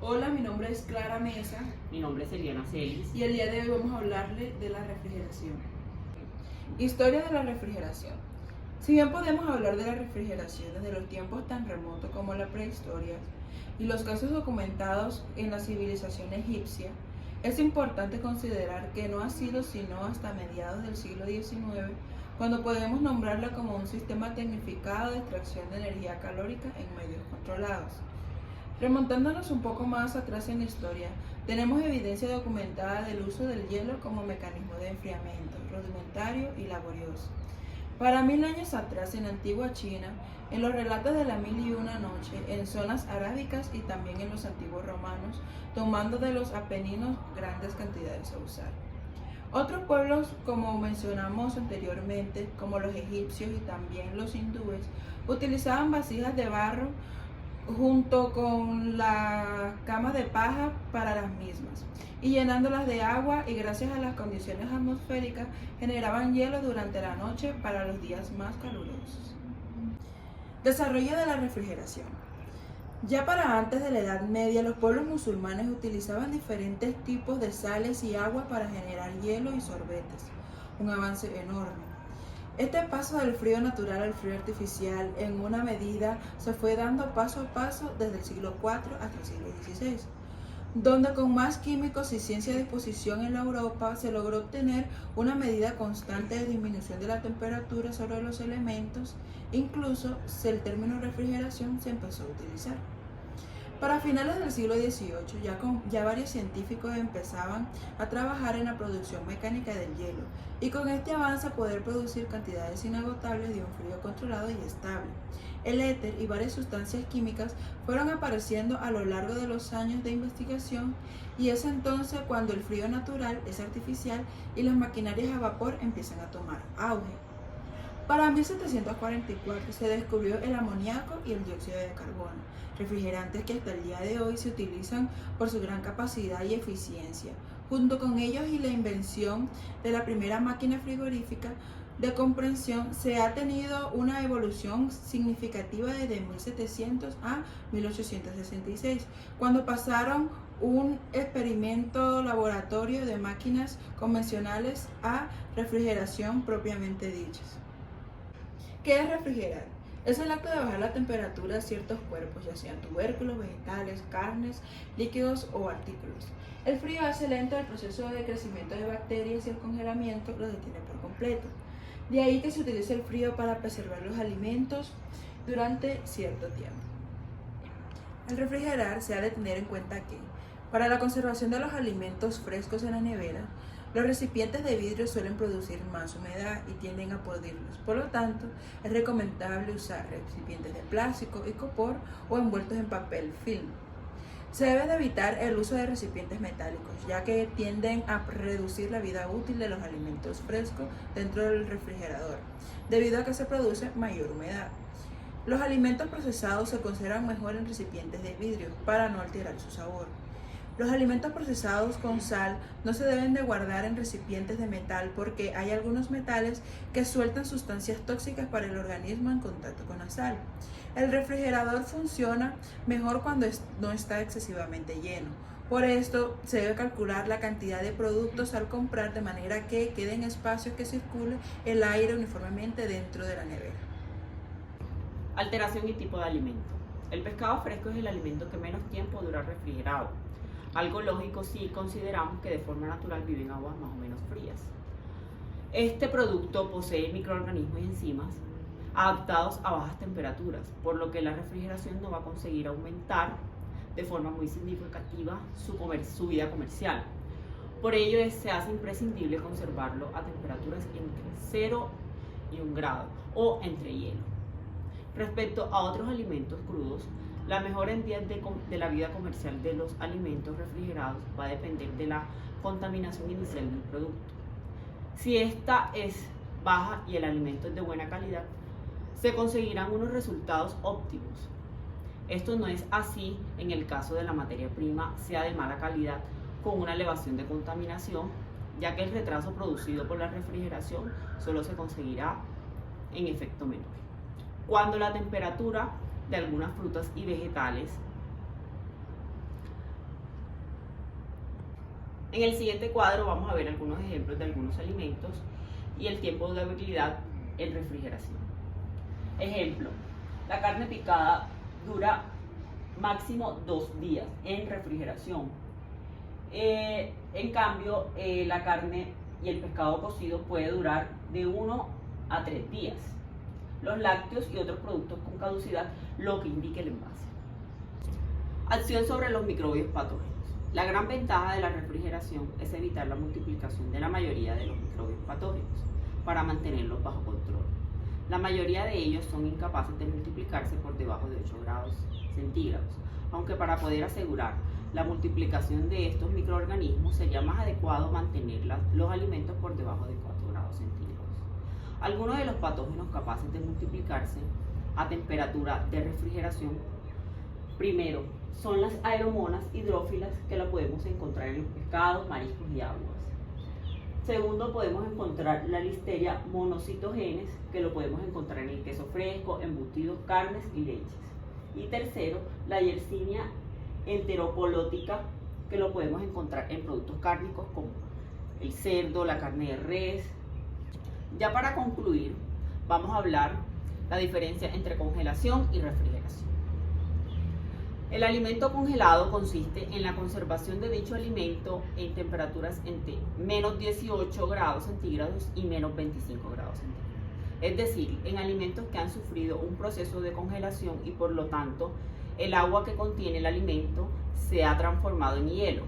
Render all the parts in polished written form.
Hola, mi nombre es Clara Mesa Mi nombre es Eliana Celis. y el día de hoy vamos a hablarle de la refrigeración. Historia de la refrigeración. Si bien podemos hablar de la refrigeración desde los tiempos tan remotos como la prehistoria y los casos documentados en la civilización egipcia, es importante considerar que no ha sido sino hasta mediados del siglo XIX cuando podemos nombrarla como un sistema tecnificado de extracción de energía calórica en medios controlados. Remontándonos un poco más atrás en la historia, tenemos evidencia documentada del uso del hielo como mecanismo de enfriamiento, rudimentario y laborioso. Para 1000 años atrás, en antigua China, en los relatos de la Mil y una noche, en zonas arábicas y también en los antiguos romanos, tomando de los Apeninos grandes cantidades a usar. Otros pueblos, como mencionamos anteriormente, como los egipcios y también los hindúes, utilizaban vasijas de barro junto con la cama de paja para las mismas, y llenándolas de agua, y gracias a las condiciones atmosféricas generaban hielo durante la noche para los días más calurosos. Desarrollo de la refrigeración. Ya para antes de la Edad Media, los pueblos musulmanes utilizaban diferentes tipos de sales y agua para generar hielo y sorbetes, un avance enorme. Este paso del frío natural al frío artificial en una medida se fue dando paso a paso desde el siglo IV hasta el siglo XVI, donde con más químicos y ciencia de disposición en la Europa se logró obtener una medida constante de disminución de la temperatura sobre los elementos. Incluso el término refrigeración se empezó a utilizar. Para finales del siglo XVIII, ya varios científicos empezaban a trabajar en la producción mecánica del hielo, y con este avance poder producir cantidades inagotables de un frío controlado y estable. El éter y varias sustancias químicas fueron apareciendo a lo largo de los años de investigación, y es entonces cuando el frío natural es artificial y las maquinarias a vapor empiezan a tomar auge. Para 1744 se descubrió el amoníaco y el dióxido de carbono, refrigerantes que hasta el día de hoy se utilizan por su gran capacidad y eficiencia. Junto con ellos y la invención de la primera máquina frigorífica de compresión, se ha tenido una evolución significativa desde 1700 a 1866, cuando pasaron un experimento laboratorio de máquinas convencionales a refrigeración propiamente dichas. ¿Qué es refrigerar? Es el acto de bajar la temperatura a ciertos cuerpos, ya sean tubérculos, vegetales, carnes, líquidos o artículos. El frío hace lento el proceso de crecimiento de bacterias y el congelamiento lo detiene por completo. De ahí que se utiliza el frío para preservar los alimentos durante cierto tiempo. Al refrigerar se ha de tener en cuenta que, para la conservación de los alimentos frescos en la nevera, los recipientes de vidrio suelen producir más humedad y tienden a podrirlos. Por lo tanto, es recomendable usar recipientes de plástico, icopor o envueltos en papel film. Se debe de evitar el uso de recipientes metálicos, ya que tienden a reducir la vida útil de los alimentos frescos dentro del refrigerador, debido a que se produce mayor humedad. Los alimentos procesados se conservan mejor en recipientes de vidrio para no alterar su sabor. Los alimentos procesados con sal no se deben de guardar en recipientes de metal, porque hay algunos metales que sueltan sustancias tóxicas para el organismo en contacto con la sal. El refrigerador funciona mejor cuando no está excesivamente lleno. Por esto se debe calcular la cantidad de productos al comprar, de manera que queden espacios que circule el aire uniformemente dentro de la nevera. Alteración y tipo de alimento. El pescado fresco es el alimento que menos tiempo dura refrigerado. Algo lógico si consideramos que de forma natural vive en aguas más o menos frías. Este producto posee microorganismos y enzimas adaptados a bajas temperaturas, por lo que la refrigeración no va a conseguir aumentar de forma muy significativa su vida comercial. Por ello se hace imprescindible conservarlo a temperaturas entre 0 y 1 grado o entre hielo. Respecto a otros alimentos crudos, la mejora en días de la vida comercial de los alimentos refrigerados va a depender de la contaminación inicial del producto. Si esta es baja y el alimento es de buena calidad, se conseguirán unos resultados óptimos. Esto no es así en el caso de la materia prima sea de mala calidad con una elevación de contaminación, ya que el retraso producido por la refrigeración solo se conseguirá en efecto menor. Cuando la temperatura de algunas frutas y vegetales En el siguiente cuadro vamos a ver algunos ejemplos de algunos alimentos y el tiempo de habilidad en refrigeración. Ejemplo, la carne picada dura máximo 2 días en refrigeración. En cambio, la carne y el pescado cocido puede durar de 1 a 3 días. Los lácteos y otros productos con caducidad, lo que indique el envase. Acción sobre los microbios patógenos. La gran ventaja de la refrigeración es evitar la multiplicación de la mayoría de los microbios patógenos para mantenerlos bajo control. La mayoría de ellos son incapaces de multiplicarse por debajo de 8 grados centígrados, aunque para poder asegurar la multiplicación de estos microorganismos sería más adecuado mantener los alimentos por debajo de 4 grados centígrados. Algunos de los patógenos capaces de multiplicarse a temperatura de refrigeración, primero, son las aeromonas hidrófilas, que la podemos encontrar en los pescados, mariscos y aguas. Segundo, podemos encontrar la Listeria monocytogenes, que lo podemos encontrar en el queso fresco, embutidos, carnes y leches. Y tercero, la Yersinia enteropolótica, que lo podemos encontrar en productos cárnicos como el cerdo, la carne de res. Ya para concluir, vamos a hablar la diferencia entre congelación y refrigeración. El alimento congelado consiste en la conservación de dicho alimento en temperaturas entre menos 18 grados centígrados y menos 25 grados centígrados. Es decir, en alimentos que han sufrido un proceso de congelación y por lo tanto el agua que contiene el alimento se ha transformado en hielo.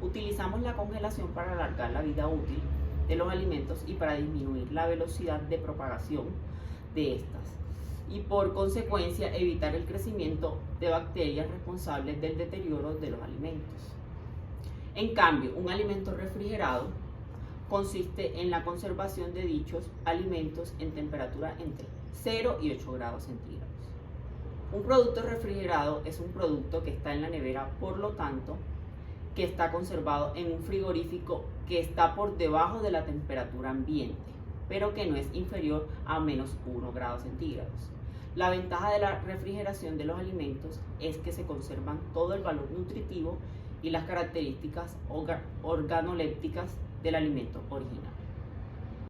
Utilizamos la congelación para alargar la vida útil de los alimentos y para disminuir la velocidad de propagación de estas, y por consecuencia evitar el crecimiento de bacterias responsables del deterioro de los alimentos. En cambio, un alimento refrigerado consiste en la conservación de dichos alimentos en temperatura entre 0 y 8 grados centígrados. Un producto refrigerado es un producto que está en la nevera, por lo tanto, que está conservado en un frigorífico que está por debajo de la temperatura ambiente, pero que no es inferior a menos 1 grado centígrados. La ventaja de la refrigeración de los alimentos es que se conservan todo el valor nutritivo y las características organolépticas del alimento original.